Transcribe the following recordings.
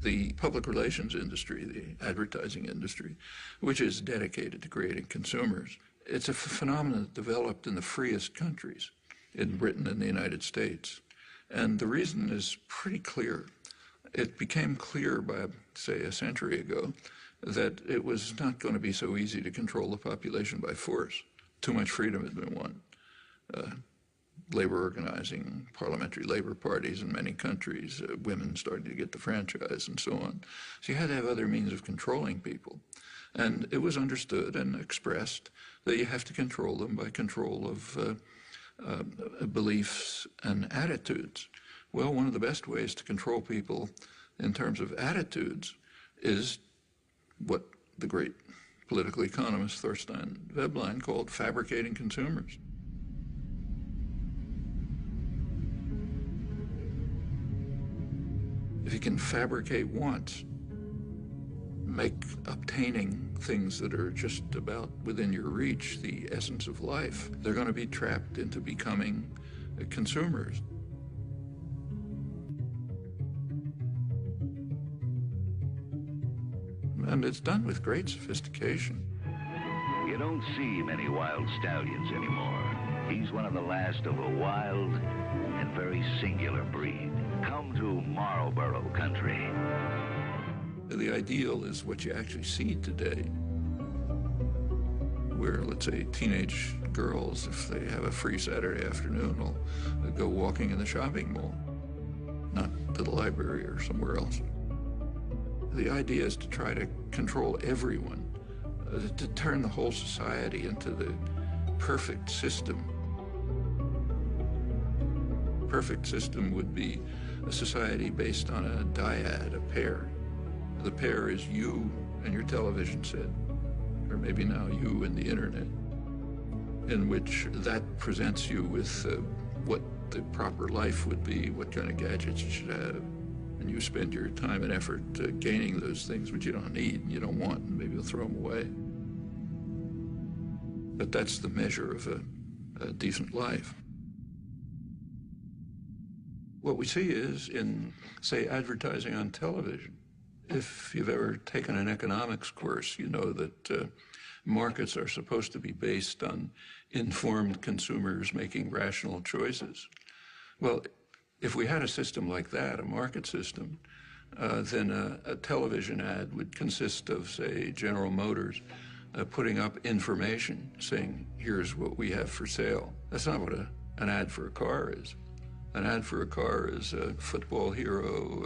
The public relations industry, the advertising industry, which is dedicated to creating consumers, it's a phenomenon that developed in the freest countries, in Britain and the United States. And the reason is pretty clear. It became clear by, say, a century ago that it was not going to be so easy to control the population by force. Too much freedom had been won. Labor organizing, parliamentary labor parties in many countries, women started to get the franchise and so on. So you had to have other means of controlling people. And it was understood and expressed that you have to control them by control of beliefs and attitudes. Well, one of the best ways to control people in terms of attitudes is what the great political economist Thorstein Veblen called fabricating consumers. If you can fabricate wants, make obtaining things that are just about within your reach the essence of life, they're going to be trapped into becoming consumers. And it's done with great sophistication. You don't see many wild stallions anymore. He's one of the last of a wild and very singular breed. Come to Marlboro country. The ideal is what you actually see today, where, let's say, teenage girls, if they have a free Saturday afternoon, will go walking in the shopping mall, not to the library or somewhere else. The idea is to try to control everyone, to turn the whole society into the perfect system. Perfect system would be a society based on a dyad, a pair. The pair is you and your television set, or maybe now you and the internet, in which that presents you with what the proper life would be, what kind of gadgets you should have. And you spend your time and effort gaining those things which you don't need and you don't want, and maybe you'll throw them away. But that's the measure of a decent life. What we see is in, say, advertising on television. If you've ever taken an economics course, you know that markets are supposed to be based on informed consumers making rational choices. Well, if we had a system like that, a market system, then a television ad would consist of, say, General Motors putting up information saying, here's what we have for sale. That's not what an ad for a car is. An ad for a car is a football hero,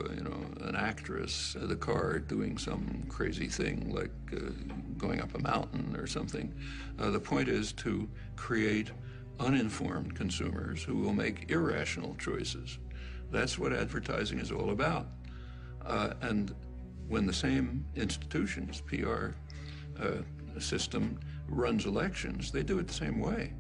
an actress, the car doing some crazy thing like going up a mountain or something. The point is to create uninformed consumers who will make irrational choices. That's what advertising is all about. And when the same institutions, PR system, runs elections, they do it the same way.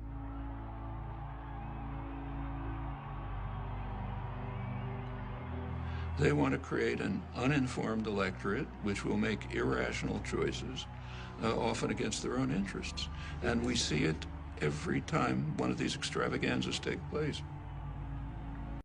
They want to create an uninformed electorate which will make irrational choices, often against their own interests. And we see it every time one of these extravaganzas take place.